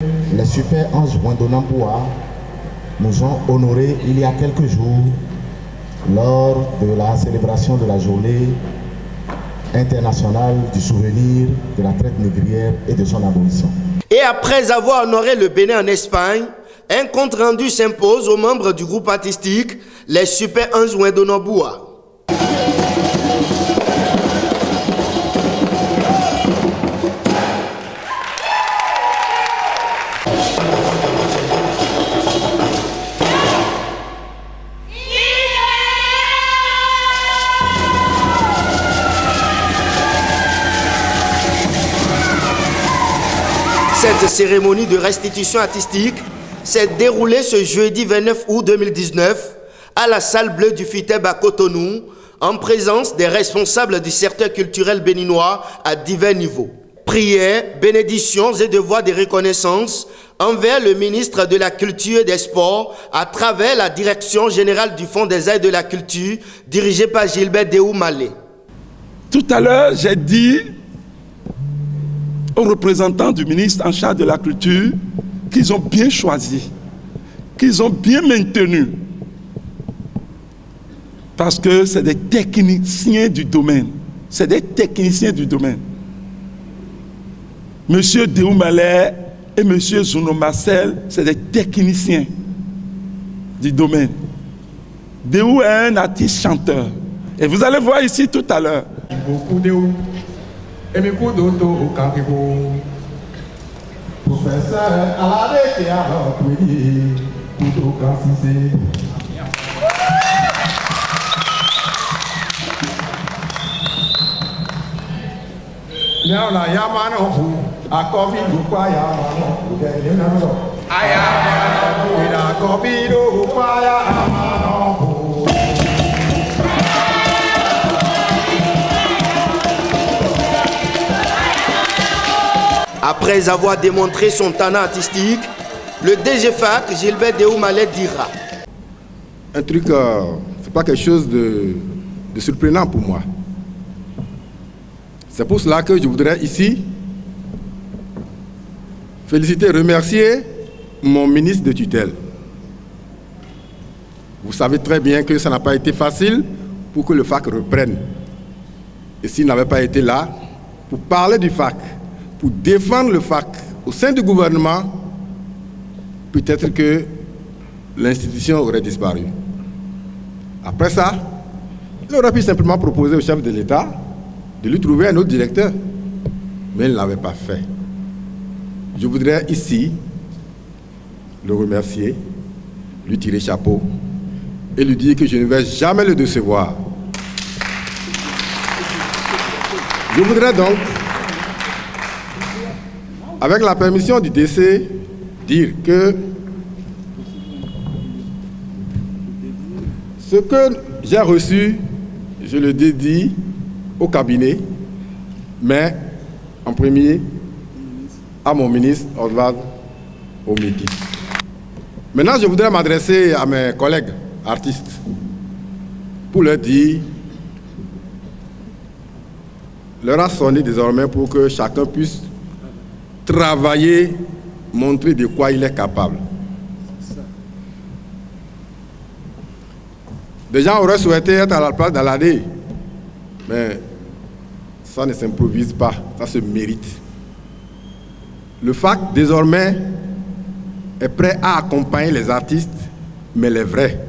Les super anges Wendonamboua nous ont honorés il y a quelques jours lors de la célébration de la journée internationale du souvenir de la traite négrière et de son abolition. Et après avoir honoré le Bénin en Espagne, un compte rendu s'impose aux membres du groupe artistique les Super Anges Wendonamboua. Cette cérémonie de restitution artistique s'est déroulée ce jeudi 29 août 2019 à la salle bleue du FITEB à Cotonou, en présence des responsables du secteur culturel béninois à divers niveaux. Prières, bénédictions et devoirs de reconnaissance envers le ministre de la Culture et des Sports à travers la Direction générale du Fonds des aides de la culture dirigée par Gilbert Déou Malé. Tout à l'heure, j'ai dit aux représentants du ministre en charge de la culture qu'ils ont bien choisi, qu'ils ont bien maintenu, parce que c'est des techniciens du domaine. C'est des techniciens du domaine. Monsieur Déou Malé et Monsieur Zouno Marcel, c'est des techniciens du domaine. Déou est un artiste chanteur. Et vous allez voir ici tout à l'heure. Professeur Alade Kéaro Kouidi, Koudo Kansise. Nyala Yamano Hu, Akobi Lukwa Yamano Hu, Denenano. Ayamano Hu, Akobi Lukwa Yamano Hu. Après avoir démontré son talent artistique, le DGFAC, Gilbert Déou Malé, dira: un truc, c'est pas quelque chose de surprenant pour moi. C'est pour cela que je voudrais ici féliciter, remercier mon ministre de tutelle. Vous savez très bien que ça n'a pas été facile pour que le FAC reprenne. Et s'il n'avait pas été là pour parler du FAC, pour défendre le FAC au sein du gouvernement, peut-être que l'institution aurait disparu. Après ça, il aurait pu simplement proposer au chef de l'État de lui trouver un autre directeur. Mais il ne l'avait pas fait. Je voudrais ici le remercier, lui tirer chapeau et lui dire que je ne vais jamais le décevoir. Je voudrais donc, avec la permission du DC, dire que ce que j'ai reçu, je le dédie au cabinet, mais en premier à mon ministre Oswald Omeki. Maintenant, je voudrais m'adresser à mes collègues artistes pour leur dire, l'heure a sonné désormais pour que chacun puisse travailler, montrer de quoi il est capable. Des gens auraient souhaité être à la place d'Alade, mais ça ne s'improvise pas, ça se mérite. Le FAC, désormais, est prêt à accompagner les artistes, mais les vrais.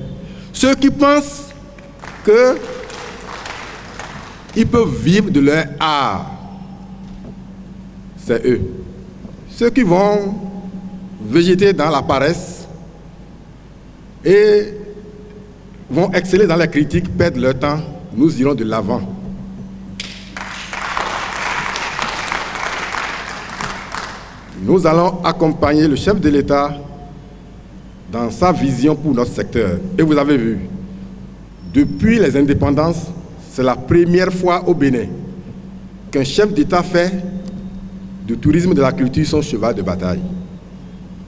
Ceux qui pensent qu'ils peuvent vivre de leur art, c'est eux. Ceux qui vont végéter dans la paresse et vont exceller dans la critique, perdent leur temps, nous irons de l'avant. Nous allons accompagner le chef de l'État dans sa vision pour notre secteur. Et vous avez vu, depuis les indépendances, c'est la première fois au Bénin qu'un chef d'État fait du tourisme de la culture son cheval de bataille.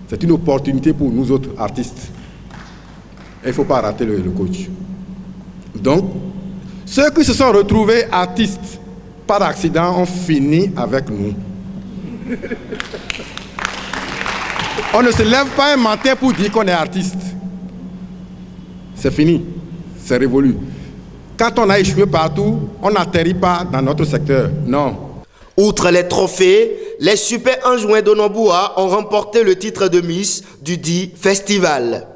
C'est une opportunité pour nous autres artistes. Il ne faut pas rater le coach. Donc, ceux qui se sont retrouvés artistes par accident ont fini avec nous. On ne se lève pas un matin pour dire qu'on est artiste. C'est fini, c'est révolu. Quand on a échoué partout, on n'atterrit pas dans notre secteur, non. Outre les trophées, les Super Anjouins d'Onambua ont remporté le titre de Miss du dit festival.